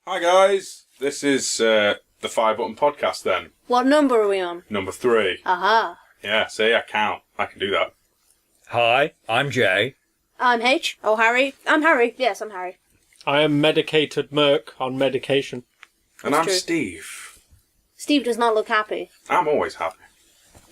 Hi guys, this is the FireButton Podcast then. What number are we on? Number 3. Aha. Yeah, see, I count. I can do that. Hi, I'm Jay. I'm H. Oh, Harry. I'm Harry. Yes, I'm Harry. I am medicated Merk on medication. And That's I'm true. Steve. Steve does not look happy. I'm always happy.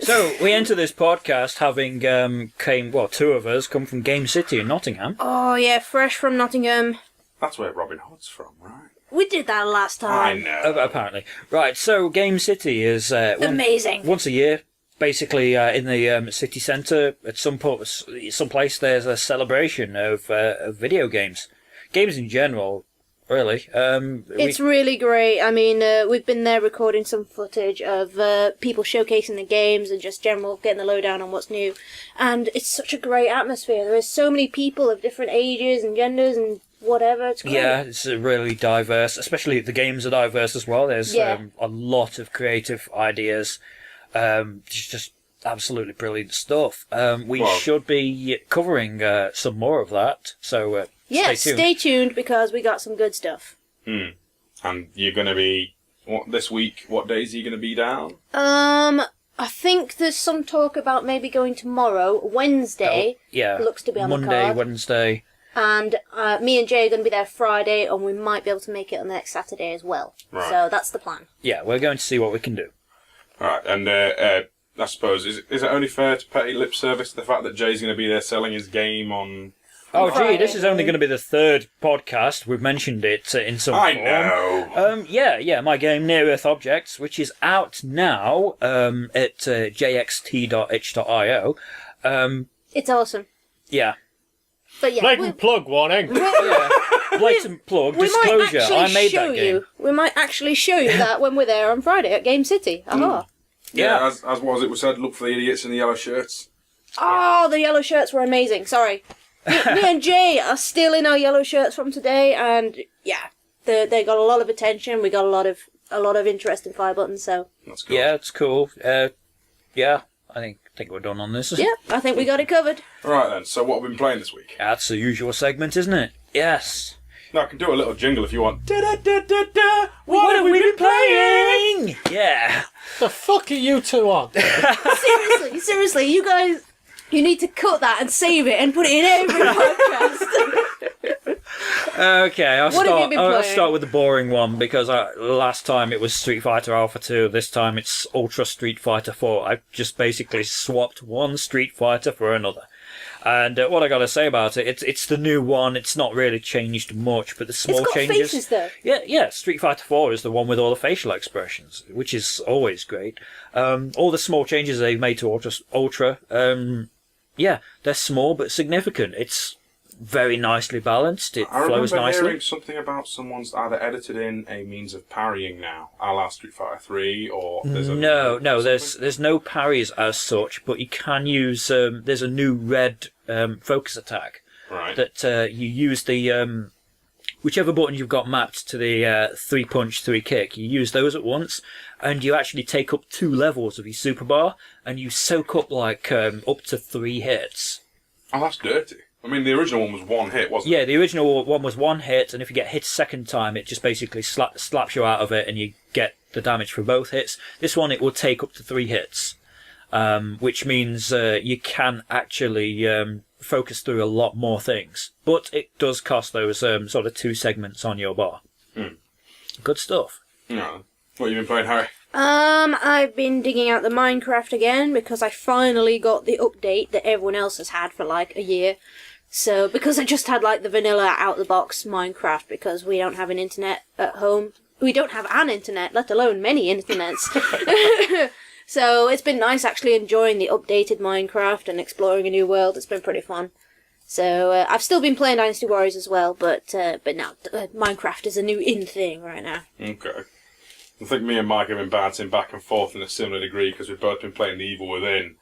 So, we enter this podcast having two of us come from GameCity in Nottingham. Oh, yeah, fresh from Nottingham. That's where Robin Hood's from, right? We did that last I time. know. Apparently. Right, so GameCity is... Amazing. Once a year, basically in the city centre, at some place there's a celebration of video games. Games in general, really. It's really great. I mean, we've been there recording some footage of people showcasing the games and just general getting the lowdown on what's new. And it's such a great atmosphere. There is so many people of different ages and genders and whatever. It's great. Yeah, it's really diverse, especially the games are diverse as well. There's a lot of creative ideas. It's just absolutely brilliant stuff. We should be covering some more of that, so stay tuned because we got some good stuff. And you're going to be, this week, what days are you going to be down? I think there's some talk about maybe going tomorrow, Wednesday. Yeah, looks to be on Monday, the card. Wednesday. And me and Jay are going to be there Friday, and we might be able to make it on the next Saturday as well. Right. So that's the plan. Yeah, we're going to see what we can do. Alright, and I suppose, is it only fair to pay lip service to the fact that Jay's going to be there selling his game on... Oh, gee, Friday. this is only going to be the third podcast. We've mentioned it in some form. I know! Yeah, my game Near Earth Objects, which is out now at jxt.itch.io. It's awesome. Yeah. But yeah, Blatant plug warning. Blatant plug, we might disclosure, actually I made show that game. you. We might actually show you that when we're there on Friday at GameCity. Aha. Yeah, as was it was said, look for the idiots in the yellow shirts. Oh, the yellow shirts were amazing. Sorry. Me and Jay are still in our yellow shirts from today, and yeah, they got a lot of attention. We got a lot of interest in FireButton, so That's cool. Yeah, it's cool. Yeah, I think we're done on this. yeah, I think we got it covered. Right then, so what have we been playing this week? That's the usual segment, isn't it? Yes. Now I can do a little jingle if you want. Da-da-da-da-da, what have we been playing? Yeah. The fuck are you two on? Seriously, you guys, you need to cut that and save it and put it in every podcast. Okay, I'll What have you been I'll playing? start with the boring one because last time it was Street Fighter Alpha 2. This time it's Ultra Street Fighter 4. I've just basically swapped one Street Fighter for another. And what I gotta say about it, it's the new one. It's not really changed much, but the small It's got changes. faces though. Yeah. Street Fighter 4 is the one with all the facial expressions, which is always great. All the small changes they've made to Ultra, they're small but significant. It's very nicely balanced. It I flows remember nicely. hearing something about someone's either edited in a means of parrying now, a la Street Fighter 3, or there's a No, something. there's no parries as such, but you can use. There's a new red focus attack Right. that you use the whichever button you've got mapped to the 3-punch, 3-kick. You use those at once, and you actually take up 2 levels of your super bar, and you soak up like up to 3 hits. Oh, that's dirty. I mean, the original one was one hit, wasn't Yeah, it? the original one was 1 hit, and if you get hit a second time, it just basically slaps you out of it, and you get the damage for both hits. This one, it will take up to 3 hits, which means you can actually focus through a lot more things. But it does cost those sort of 2 segments on your bar. Good stuff. No. What have you been playing, Harry? I've been digging out the Minecraft again because I finally got the update that everyone else has had for like a year. So, because I just had like the vanilla out-the-box Minecraft because we don't have an internet at home. We don't have an internet, let alone many internets. So, it's been nice actually enjoying the updated Minecraft and exploring a new world. It's been pretty fun. So, I've still been playing Dynasty Warriors as well, but now Minecraft is a new in thing right now. Okay. I think me and Mike have been bouncing back and forth in a similar degree because we've both been playing The Evil Within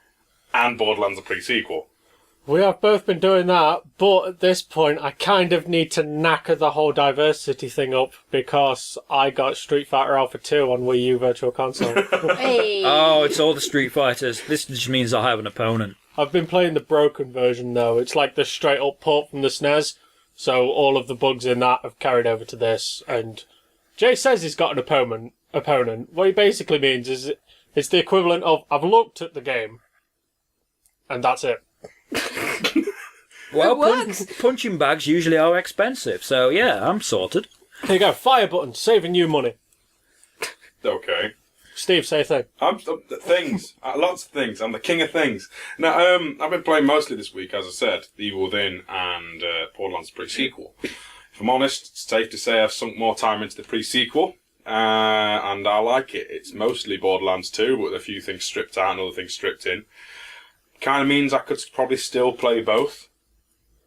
and Borderlands the pre-sequel. We have both been doing that, but at this point I kind of need to knacker the whole diversity thing up because I got Street Fighter Alpha 2 on Wii U Virtual Console. Hey. Oh, it's all the Street Fighters. This just means I have an opponent. I've been playing the broken version though. It's like the straight up port from the SNES, so all of the bugs in that have carried over to this, and Jay says he's got an opponent. What he basically means is it's the equivalent of, I've looked at the game, and that's it. Well, It works. punching bags usually are expensive, so yeah, I'm sorted. Here you go, FireButton, saving you money. Okay. Steve, say a thing. Things. Lots of things. I'm the king of things. Now, I've been playing mostly this week, as I said, The Evil Within and Borderlands pre-sequel. If I'm honest, it's safe to say I've sunk more time into the pre-sequel, and I like it. It's mostly Borderlands 2, with a few things stripped out and other things stripped in. Kind of means I could probably still play both,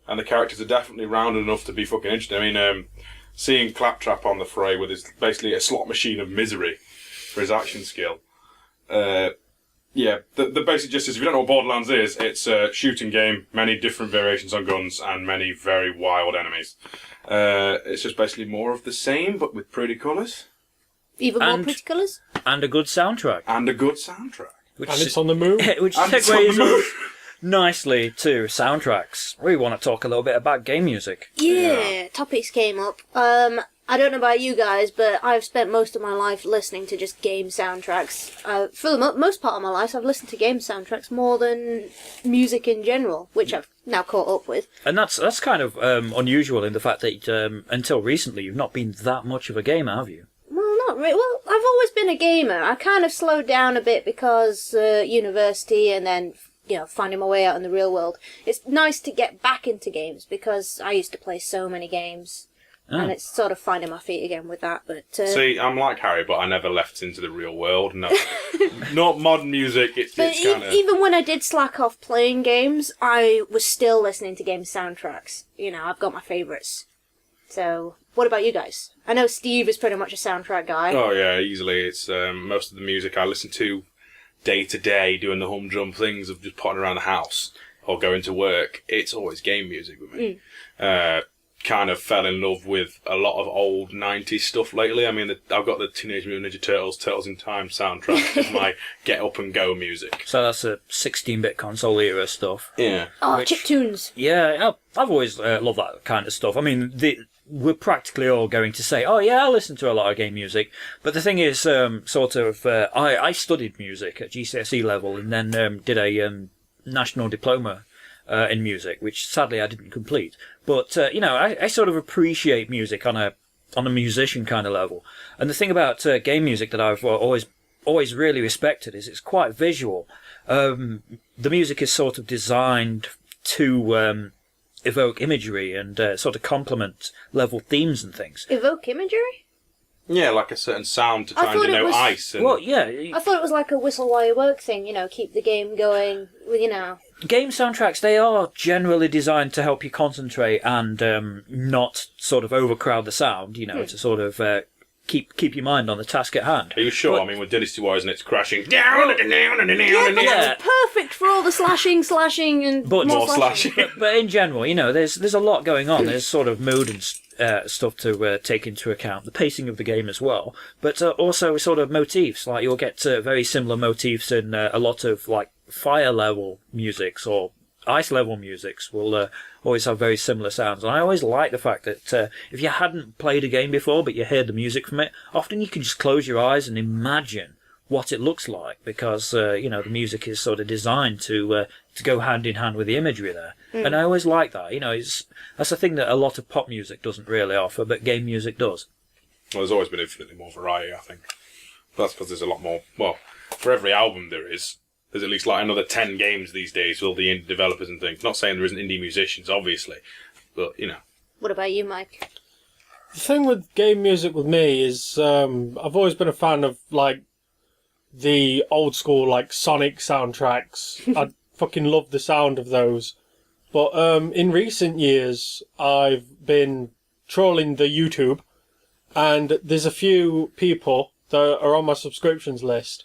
and the characters are definitely rounded enough to be fucking interesting. I mean, seeing Claptrap on the fray with his basically a slot machine of misery for his action skill. Yeah, the basic gist is, if you don't know what Borderlands is, it's a shooting game, many different variations on guns, and many very wild enemies. It's just basically more of the same, but with pretty colours. Even more pretty colours? And a good soundtrack. And a good soundtrack. Which And it's on the move. Which And it's on the segues move. nicely to soundtracks. We want to talk a little bit about game music. Yeah, topics came up. I don't know about you guys, but I've spent most of my life listening to just game soundtracks. For the most part of my life, I've listened to game soundtracks more than music in general, which I've now caught up with. And that's kind of unusual in the fact that until recently you've not been that much of a gamer, have you? Well, not really. Well, I've always been a gamer. I kind of slowed down a bit because university and then, finding my way out in the real world. It's nice to get back into games because I used to play so many games. And it's sort of finding my feet again with that. But See, I'm like Harry, but I never left into the real world. No, not modern music. It's kind of... even when I did slack off playing games, I was still listening to game soundtracks. I've got my favourites. So, what about you guys? I know Steve is pretty much a soundtrack guy. Oh yeah, easily. It's most of the music I listen to day to day, doing the humdrum things of just potting around the house or going to work. It's always game music with me. Kind of fell in love with a lot of old 90s stuff lately. I mean, I've got the Teenage Mutant Ninja Turtles, Turtles in Time soundtrack as my get up and go music. So that's a 16-bit console era stuff. Yeah. Oh, chiptunes. Yeah, I've always loved that kind of stuff. I mean, we're practically all going to say, oh yeah, I listen to a lot of game music. But the thing is, I studied music at GCSE level and then did a national diploma in music, which sadly I didn't complete. But I sort of appreciate music on a musician kind of level. And the thing about game music that I've always really respected is it's quite visual. The music is sort of designed to evoke imagery and sort of complement level themes and things. Evoke imagery? Yeah, like a certain sound to I try and thought it denote was- ice. And... Well, yeah. I thought it was like a whistle while you work thing, keep the game going, Game soundtracks, they are generally designed to help you concentrate and not sort of overcrowd the sound, to sort of keep your mind on the task at hand. Are you sure? But- I mean, with Dynasty Wars and it's crashing down and down and down and down. Yeah. perfect for all the slashing, and But- more More slashing. But in general, there's a lot going on. There's sort of mood and stuff to take into account. The pacing of the game as well. But also sort of motifs. Like you'll get very similar motifs in a lot of like fire level musics or ice level musics will always have very similar sounds. And I always like the fact that if you hadn't played a game before but you heard the music from it, often you can just close your eyes and imagine what it looks like because the music is sort of designed to go hand in hand with the imagery there. And I always like that. That's a thing that a lot of pop music doesn't really offer, but game music does. Well, there's always been infinitely more variety, I think. But that's because there's a lot more. Well, for every album there's at least like another 10 games these days with all the indie developers and things. Not saying there isn't indie musicians, obviously, but What about you, Mike? The thing with game music with me is I've always been a fan of like the old school like Sonic soundtracks. I fucking love the sound of those. But in recent years, I've been trolling the YouTube, and there's a few people that are on my subscriptions list.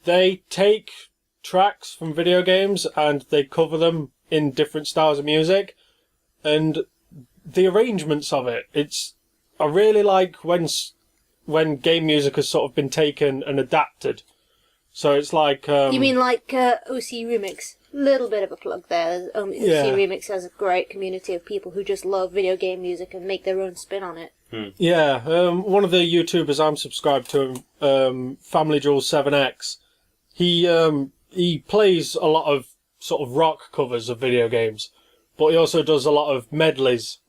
They take tracks from video games and they cover them in different styles of music, and the arrangements of it. I really like when game music has sort of been taken and adapted. So it's like You mean like OC Remix? Little bit of a plug there. OC Yeah. Remix has a great community of people who just love video game music and make their own spin on it. Yeah, one of the YouTubers I'm subscribed to, Family Jewels 7X, he plays a lot of sort of rock covers of video games, but he also does a lot of medleys,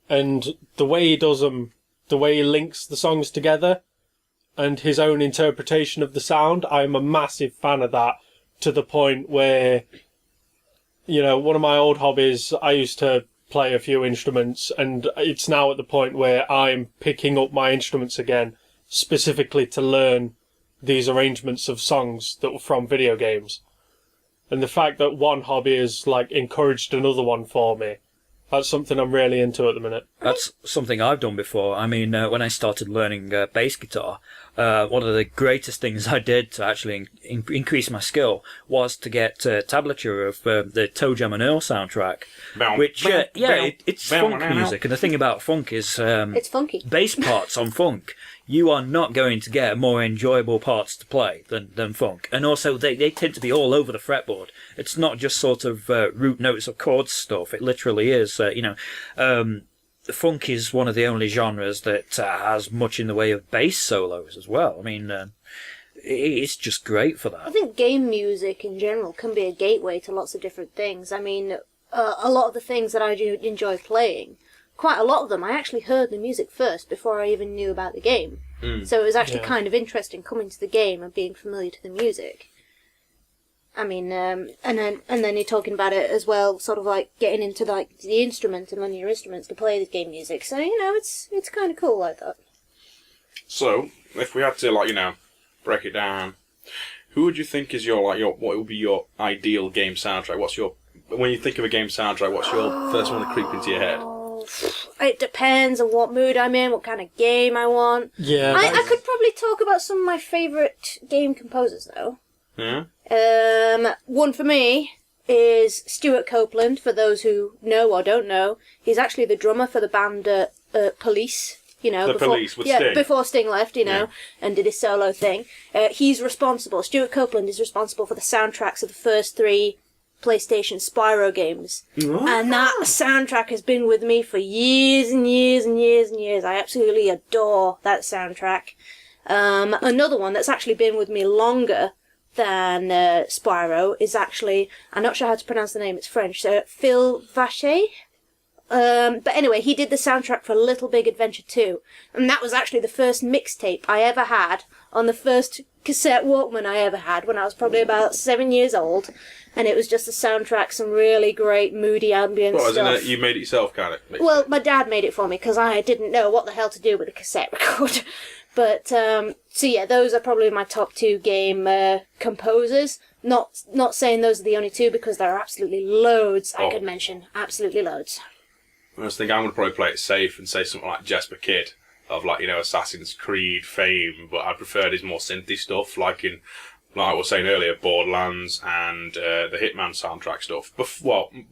and the way he does them, the way he links the songs together, and his own interpretation of the sound, I'm a massive fan of that, to the point where, one of my old hobbies, I used to play a few instruments, and it's now at the point where I'm picking up my instruments again, specifically to learn these arrangements of songs that were from video games. And the fact that one hobby has encouraged another one for me, that's something I'm really into at the minute. That's something I've done before. I mean, when I started learning bass guitar, one of the greatest things I did to actually increase my skill was to get tablature of the Toe Jam and Earl soundtrack, which, it's funk music. And the thing about funk is... it's funky. Bass parts on funk, you are not going to get more enjoyable parts to play than funk. And also, they tend to be all over the fretboard. It's not just sort of root notes or chord stuff. It literally is, funk is one of the only genres that has much in the way of bass solos as well. I mean, it's just great for that. I think game music in general can be a gateway to lots of different things. I mean, a lot of the things that I do enjoy playing, quite a lot of them, I actually heard the music first before I even knew about the game. So it was actually kind of interesting coming to the game and being familiar to the music. I mean, and then you're talking about it as well, sort of getting into the instrument and learning your instruments to play the game music. So it's kind of cool like that. So if we had to break it down, who would you think is your what would be your ideal game soundtrack? When you think of a game soundtrack, what's your first one to creep into your head? It depends on what mood I'm in, what kind of game I want. Yeah, I could probably talk about some of my favourite game composers though. Yeah. One for me is Stuart Copeland, for those who know or don't know. He's actually the drummer for the band Police, Police with Sting. Before Sting left, and did his solo thing. Stuart Copeland is responsible for the soundtracks of the first 3 PlayStation Spyro games. And that soundtrack has been with me for years and years and years and years. I absolutely adore that soundtrack. Another one that's actually been with me longer than Spyro is actually, I'm not sure how to pronounce the name, it's French, Phil Vacher. But anyway, he did the soundtrack for Little Big Adventure 2, and that was actually the first mixtape I ever had on the first cassette Walkman I ever had when I was probably about 7 years old, and it was just a soundtrack, some really great moody ambient stuff. You made it yourself, kind of? Well, my dad made it for me because I didn't know what the hell to do with a cassette recorder. But, so yeah, those are probably my top 2 game composers. Not saying those are the only 2, because there are absolutely loads I could mention. Absolutely loads. I was thinking I'm going to probably play it safe and say something like Jesper Kid of Assassin's Creed fame, but I preferred his more synthy stuff, like I was saying earlier, Borderlands and the Hitman soundtrack stuff.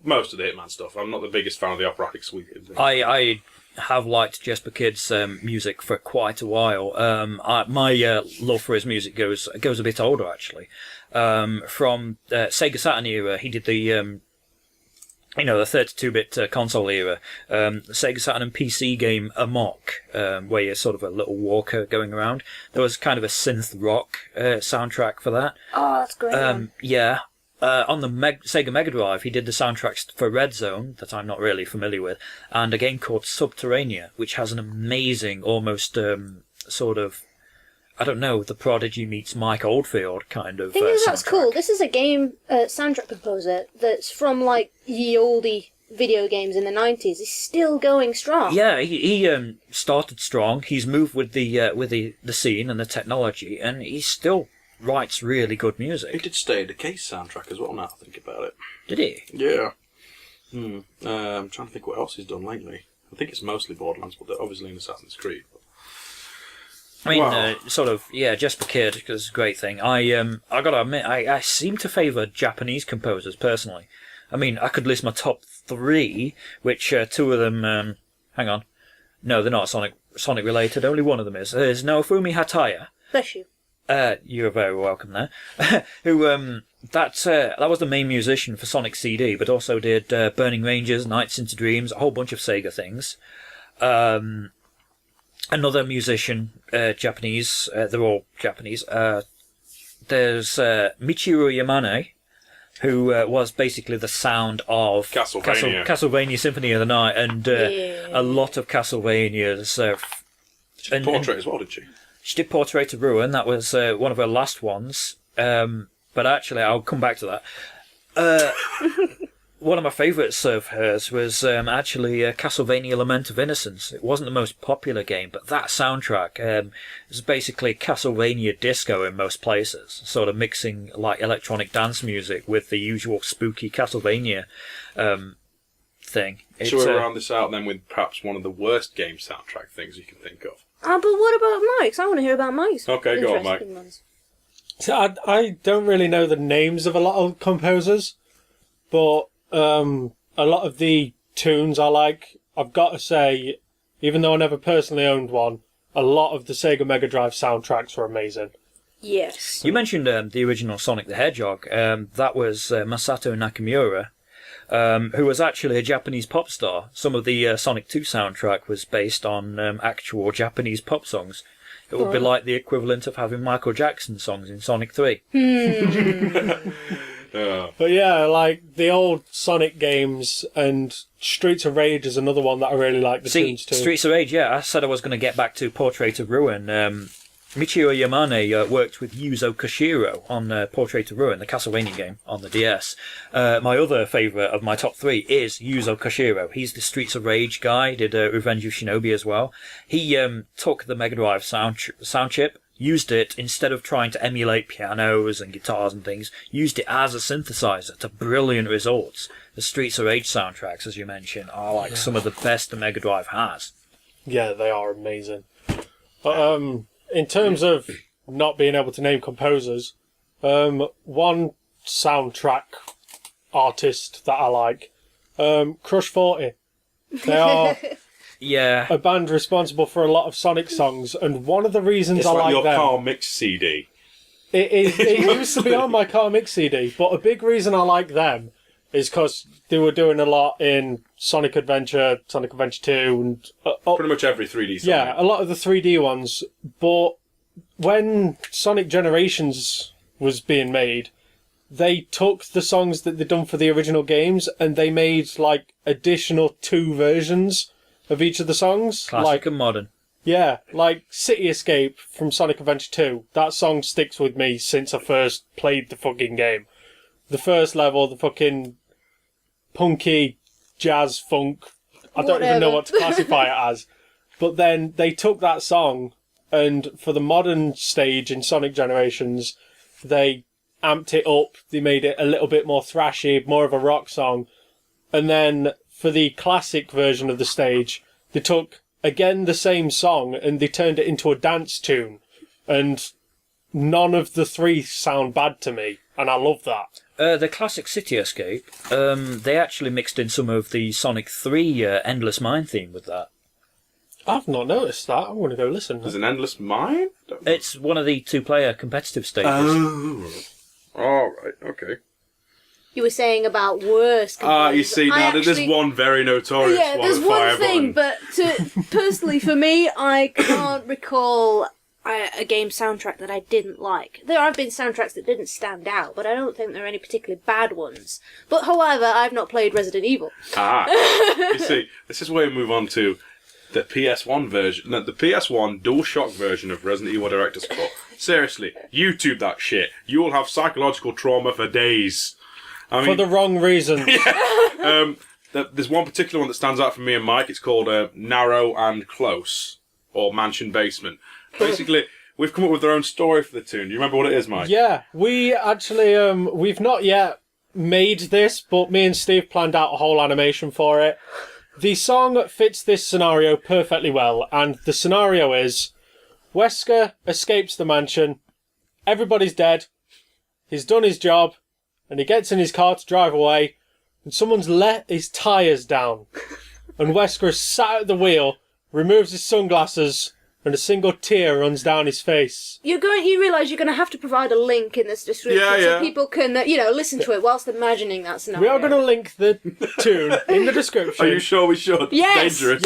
Most of the Hitman stuff. I'm not the biggest fan of the operatic suite. I have liked Jesper Kid's music for quite a while. My love for his music goes a bit older, actually. From Sega Saturn era, he did the 32-bit console era, Sega Saturn and PC game Amok, where you're sort of a little walker going around. There was kind of a synth rock soundtrack for that. Oh, that's great. Yeah. On the Sega Mega Drive, he did the soundtracks for Red Zone, that I'm not really familiar with, and a game called Subterranea, which has an amazing, almost sort of, I don't know, The Prodigy meets Mike Oldfield kind of that's cool. This is a game soundtrack composer that's from ye oldie video games in the 90s. He's still going strong. Yeah, he started strong. He's moved with the scene and the technology, and he still writes really good music. He did Stay the Case soundtrack as well, now I think about it. Did he? Yeah. I'm trying to think what else he's done lately. I think it's mostly Borderlands, but obviously in Assassin's Creed. I mean, Jesper Kid, because it's a great thing. I gotta admit, I seem to favour Japanese composers, personally. I mean, I could list my top 3, which 2 of them, hang on. No, they're not Sonic related, only one of them is. There's Naofumi Hataya. Bless you. You're very welcome there. Who, that was the main musician for Sonic CD, but also did Burning Rangers, Nights into Dreams, a whole bunch of Sega things. another musician, Japanese. They're all Japanese. There's Michiru Yamane, who was basically the sound of Castlevania Symphony of the Night, and a lot of Castlevanias. She did Portrait as well, did she? She did Portrait of Ruin. That was one of her last ones. But actually, I'll come back to that. One of my favourites of hers was actually Castlevania Lament of Innocence. It wasn't the most popular game, but that soundtrack was basically Castlevania disco in most places, sort of mixing like electronic dance music with the usual spooky Castlevania thing. Should we round this out then with perhaps one of the worst game soundtrack things you can think of? But what about Mike's? I want to hear about Mike's. Okay, go on, Mike. So I don't really know the names of a lot of composers, but a lot of the tunes I like, I've got to say, even though I never personally owned one, a lot of the Sega Mega Drive soundtracks were amazing. Yes. You mentioned the original Sonic the Hedgehog. That was Masato Nakamura, who was actually a Japanese pop star. Some of the Sonic 2 soundtrack was based on actual Japanese pop songs. It would be like the equivalent of having Michael Jackson songs in Sonic 3. But yeah, like the old Sonic games, and Streets of Rage is another one that I really like the tunes too. Streets of Rage, yeah. I said I was going to get back to Portrait of Ruin. Michiru Yamane worked with Yuzo Koshiro on Portrait of Ruin, the Castlevania game on the DS. My other favourite of my top three is Yuzo Koshiro. He's the Streets of Rage guy, did Revenge of Shinobi as well. He took the Mega Drive sound chip, used it, instead of trying to emulate pianos and guitars and things, used it as a synthesizer to brilliant results. The Streets of Rage soundtracks, as you mentioned, are like some of the best the Mega Drive has. Yeah, they are amazing. But in terms of not being able to name composers, one soundtrack artist that I like, Crush 40. They are a band responsible for a lot of Sonic songs, and one of the reasons I like them... It's like your car mix CD. It used to be on my car mix CD, but a big reason I like them is because they were doing a lot in Sonic Adventure 2, and... pretty much every 3D Sonic. Yeah, a lot of the 3D ones, but when Sonic Generations was being made, they took the songs that they'd done for the original games, and they made, like, additional 2 versions of each of the songs. Classic and modern. Yeah, like City Escape from Sonic Adventure 2. That song sticks with me since I first played the fucking game. The first level, the fucking punky jazz funk, I don't even know what to classify it as. But then they took that song, and for the modern stage in Sonic Generations, they amped it up, they made it a little bit more thrashy, more of a rock song. And then for the classic version of the stage, they took, again, the same song, and they turned it into a dance tune. And none of the 3 sound bad to me, and I love that. The classic City Escape, they actually mixed in some of the Sonic 3 Endless Mine theme with that. I've not noticed that. I'm going to go listen. There's an Endless Mine? It's one of the 2-player competitive stages. Oh, right, okay. You were saying about worse. You see, now there's one very notorious one. Yeah, there's one thing, but personally for me, I can't recall a game soundtrack that I didn't like. There have been soundtracks that didn't stand out, but I don't think there are any particularly bad ones. But however, I've not played Resident Evil. You see, this is where we move on to the PS1 version, the PS1 DualShock version of Resident Evil Director's Cut. Seriously, YouTube that shit. You will have psychological trauma for days. I mean, for the wrong reasons. Yeah. There's one particular one that stands out for me and Mike. It's called Narrow and Close, or Mansion Basement. Basically, we've come up with our own story for the tune. Do you remember what it is, Mike? Yeah, we actually, we've not yet made this, but me and Steve planned out a whole animation for it. The song fits this scenario perfectly well, and the scenario is Wesker escapes the mansion, everybody's dead, he's done his job, and he gets in his car to drive away, and someone's let his tyres down. And Wesker is sat at the wheel, removes his sunglasses, and a single tear runs down his face. You realise you're going to have to provide a link in this description so people can, listen to it whilst imagining that scenario. We are going to link the tune in the description. Are you sure we should? Yes! Dangerous.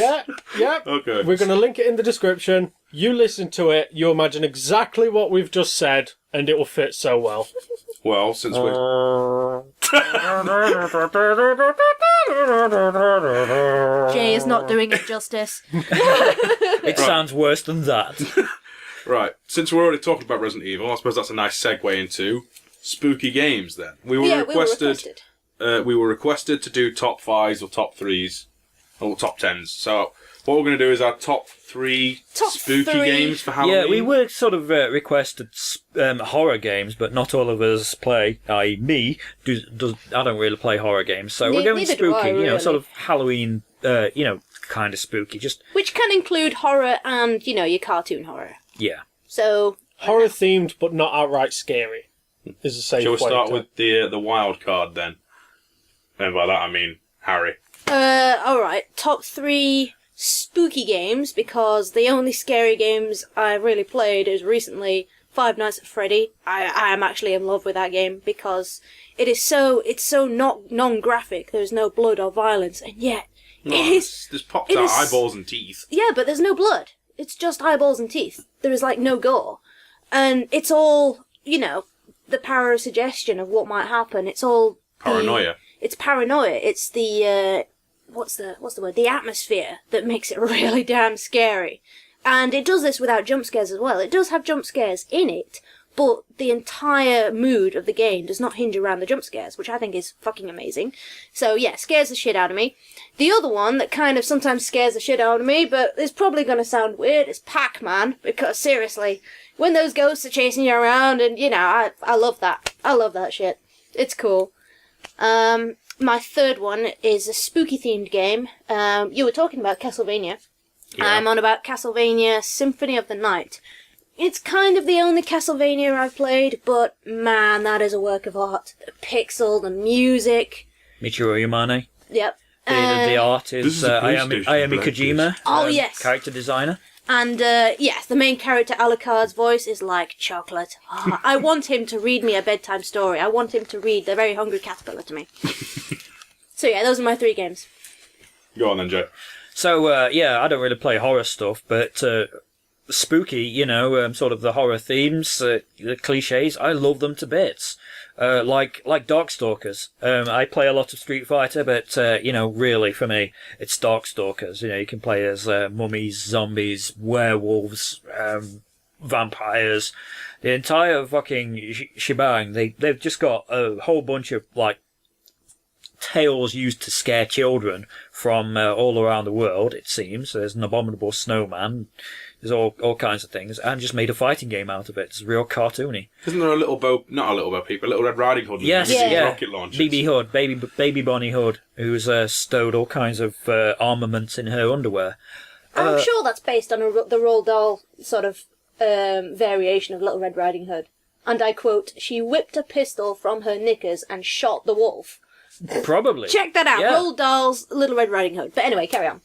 Yeah. Okay. We're going to link it in the description. You listen to it, you imagine exactly what we've just said, and it will fit so well. Well, since we're... Jay is not doing it justice. It sounds worse than that. Right, since we're already talking about Resident Evil, I suppose that's a nice segue into spooky games then. We were requested to do top 5s or top 3s, or top 10s. So what we're going to do is our top 3 spooky games for Halloween. Yeah, we were sort of requested horror games, but not all of us play, i.e. me, I don't really play horror games. So we're going spooky, really. sort of Halloween, kind of spooky. Which can include horror and, your cartoon horror. Yeah. So... Horror themed, but not outright scary, is a safe Shall we way start to... with the wild card then? And by that I mean Harry. Alright, top 3 spooky games, because the only scary games I've really played is recently Five Nights at Freddy. I am actually in love with that game because it's so not non-graphic. There's no blood or violence, and yet There's popped out eyeballs and teeth. Yeah, but there's no blood. It's just eyeballs and teeth. There is no gore, and it's all the power of suggestion of what might happen. It's all Paranoia. It's paranoia. It's the what's the word? The atmosphere that makes it really damn scary. And it does this without jump scares as well. It does have jump scares in it, but the entire mood of the game does not hinge around the jump scares, which I think is fucking amazing. So yeah, scares the shit out of me. The other one that kind of sometimes scares the shit out of me, but is probably going to sound weird, is Pac-Man, because seriously, when those ghosts are chasing you around, and I love that. I love that shit. It's cool. My third one is a spooky themed game. You were talking about Castlevania. Yeah. I'm on about Castlevania Symphony of the Night. It's kind of the only Castlevania I've played, but man, that is a work of art. The pixel, the music. Michiru Yamane. Yep. The art is Ayami Kojima. Oh, yes. Character designer. And, yes, the main character, Alucard's voice is like chocolate. Oh, I want him to read me a bedtime story. I want him to read The Very Hungry Caterpillar to me. So, yeah, those are my 3 games. Go on then, Joe. So, I don't really play horror stuff, but spooky, sort of the horror themes, the cliches, I love them to bits. Like Darkstalkers. I play a lot of Street Fighter, but, really, for me, it's Darkstalkers. You can play as mummies, zombies, werewolves, vampires, the entire fucking shebang. They've just got a whole bunch of, tales used to scare children from all around the world, it seems. There's an abominable snowman. There's all kinds of things, and just made a fighting game out of it. It's real cartoony. Isn't there a little not a little Bo Peep, a little Red Riding Hood? Yes, rocket launchers. BB Hood, baby Bonnie Hood, who's stowed all kinds of armaments in her underwear. I'm sure that's based on the Roald Dahl sort of variation of Little Red Riding Hood. And I quote, "She whipped a pistol from her knickers and shot the wolf." Probably. Check that out, yeah. Roald Dahl's Little Red Riding Hood. But anyway, carry on.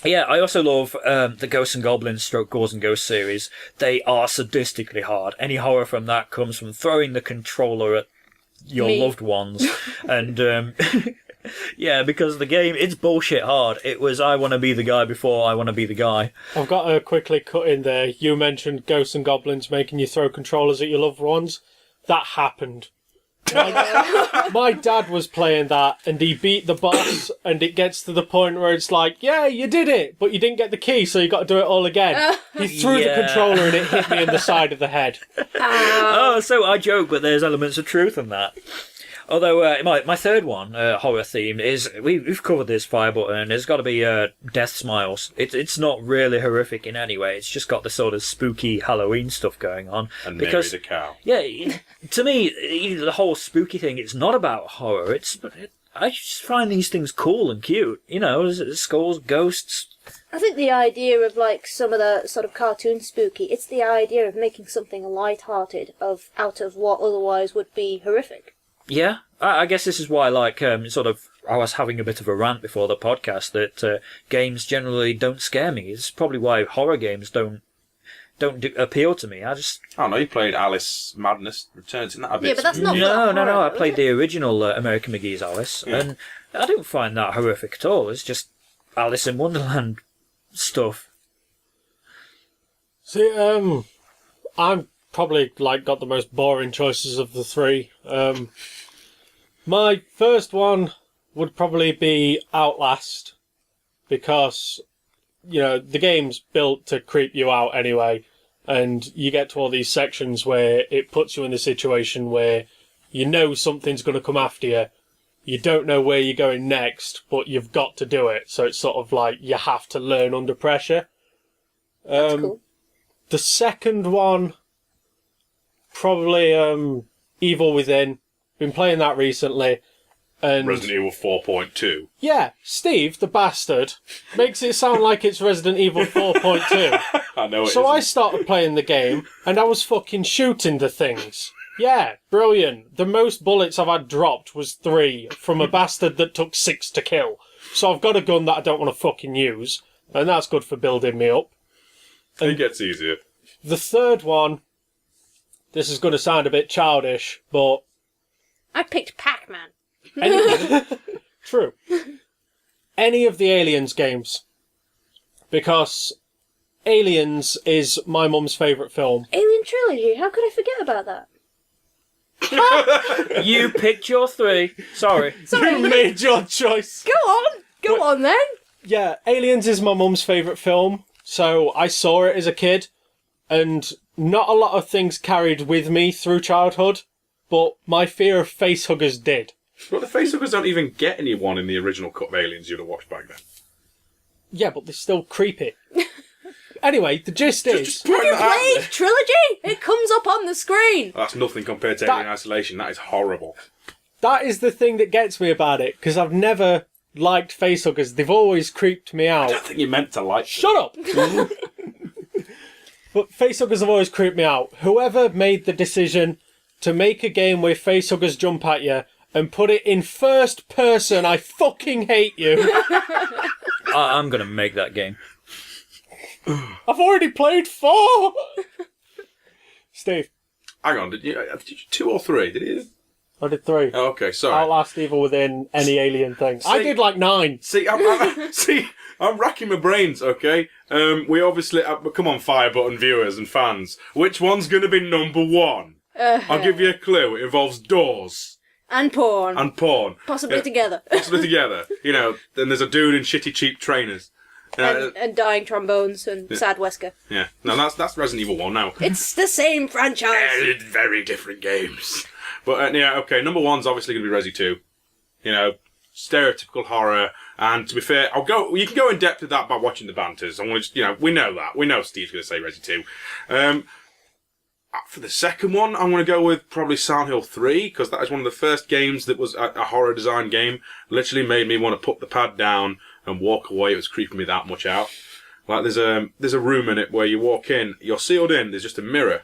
Yeah, I also love the Ghosts and Goblins / Ghouls and Ghosts series. They are sadistically hard. Any horror from that comes from throwing the controller at your loved ones. And, yeah, because the game, it's bullshit hard. It was, I want to be the guy before I want to be the guy. I've got to quickly cut in there. You mentioned Ghosts and Goblins making you throw controllers at your loved ones. That happened. My dad was playing that, and he beat the boss, and it gets to the point where it's like, yeah, you did it, but you didn't get the key, so you got to do it all again. He threw the controller, and it hit me in the side of the head. Oh, so I joke, but there's elements of truth in that. Although, my third one, horror themed, is, we've covered this, FireButton, it's got to be Death Smiles. It's not really horrific in any way, it's just got the sort of spooky Halloween stuff going on. And Mary the Cow. Yeah, to me, the whole spooky thing, it's not about horror, I just find these things cool and cute. Skulls, ghosts. I think the idea of, some of the sort of cartoon spooky, it's the idea of making something light-hearted out of what otherwise would be horrific. Yeah, I guess this is why, I was having a bit of a rant before the podcast that games generally don't scare me. It's probably why horror games don't appeal to me. I don't know, you played Alice Madness Returns, isn't that a bit... Yeah, but that's not for no. horror, I though, played is the original American McGee's Alice, and I didn't find that horrific at all. It's just Alice in Wonderland stuff. See, I'm probably got the most boring choices of the three. My first one would probably be Outlast, because the game's built to creep you out anyway, and you get to all these sections where it puts you in the situation where something's going to come after you. You don't know where you're going next, but you've got to do it. So it's sort of like you have to learn under pressure. That's cool. The second one, probably Evil Within. Been playing that recently. And Resident Evil 4.2. yeah, Steve, the bastard, makes it sound like it's Resident Evil 4.2. I know it So I isn't. started playing the game, and I was fucking shooting the things. Yeah, brilliant. The most bullets I've had dropped was 3 from a bastard that took 6 to kill. So I've got a gun that I don't want to fucking use, and that's good for building me up. It gets easier. The third one, this is going to sound a bit childish, but I picked Pac-Man. true. Any of the Aliens games. Because Aliens is my mum's favourite film. Alien Trilogy, how could I forget about that? You picked your 3. Sorry. You made your choice. Go on then. Yeah, Aliens is my mum's favourite film, so I saw it as a kid, and not a lot of things carried with me through childhood, but my fear of facehuggers did. But the facehuggers don't even get anyone in the original cut of Aliens you'd have watched back then. Yeah, but they're still creepy. Anyway, the gist is... Have you played Trilogy? It comes up on the screen. That's nothing compared to Alien Isolation. That is horrible. That is the thing that gets me about it, because I've never liked facehuggers. They've always creeped me out. I don't think you're meant to like them. Shut up! But facehuggers have always creeped me out. Whoever made the decision to make a game where facehuggers jump at you and put it in first person, I fucking hate you. I'm going to make that game. I've already played 4! Steve. Hang on, did you 2 or 3? Did you? I did 3. Oh, okay, sorry. Outlast, Evil Within, any Alien thing. I did 9. See, I'm racking my brains, okay? We obviously... come on, FireButton viewers and fans. Which one's going to be number 1? I'll give you a clue. It involves doors. And porn. Possibly together. Possibly together. Then there's a dude in shitty, cheap trainers. And dying trombones and sad Wesker. Yeah. No, that's Resident Evil 1 now. It's the same franchise. Very different games. But, okay, number 1's obviously going to be Resi 2. Stereotypical horror. And to be fair, you can go in depth with that by watching the banters. I'm going to we know that. We know Steve's going to say Resi 2. For the second one, I'm going to go with probably Silent Hill 3, because that is one of the first games that was a horror design game. Literally made me want to put the pad down and walk away. It was creeping me that much out. Like, there's a room in it where you walk in, you're sealed in, there's just a mirror,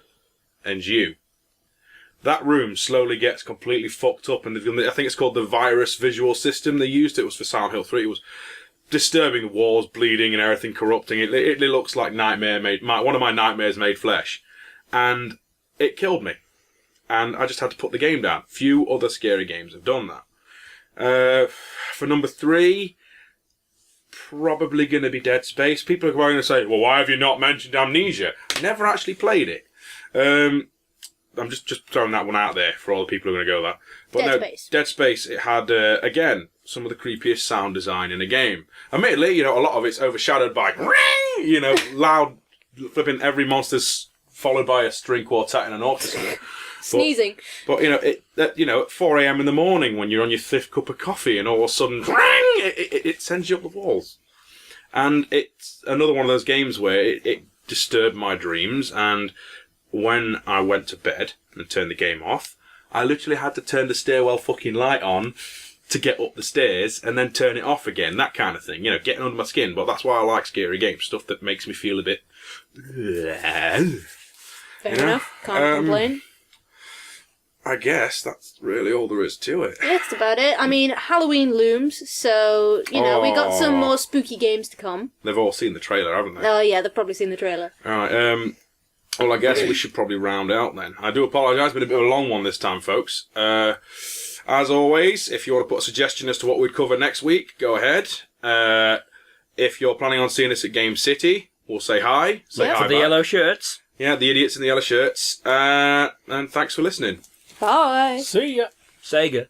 and you. That room slowly gets completely fucked up, and I think it's called the virus visual system they used. It was for Silent Hill 3. It was disturbing, the walls bleeding and everything corrupting. It looks like one of my nightmares made flesh. And it killed me. And I just had to put the game down. Few other scary games have done that. For number 3, probably going to be Dead Space. People are going to say, well, why have you not mentioned Amnesia? Never actually played it. I'm just throwing that one out there for all the people who are going to go that. But Space. Dead Space, it had, again, some of the creepiest sound design in a game. Admittedly, a lot of it's overshadowed by, loud, flipping every monster's followed by a string quartet and an orchestra. Sneezing. But at 4 a.m. in the morning when you're on your 5th cup of coffee and all of a sudden, it sends you up the walls. And it's another one of those games where it disturbed my dreams, and when I went to bed and turned the game off, I literally had to turn the stairwell fucking light on to get up the stairs and then turn it off again, that kind of thing, getting under my skin. But that's why I like scary games, stuff that makes me feel a bit... Fair enough. Can't complain. I guess that's really all there is to it. Yeah, that's about it. I mean, Halloween looms, so, we got some more spooky games to come. They've all seen the trailer, haven't they? Oh, yeah, they've probably seen the trailer. Alright, Well, I guess we should probably round out then. I do apologise, it's been a bit of a long one this time, folks. As always, if you want to put a suggestion as to what we'd cover next week, go ahead. If you're planning on seeing us at GameCity, we'll say hi. Say hi For the back. yellow shirts. Yeah, the idiots in the yellow shirts. And thanks for listening. Bye. See ya. Sega.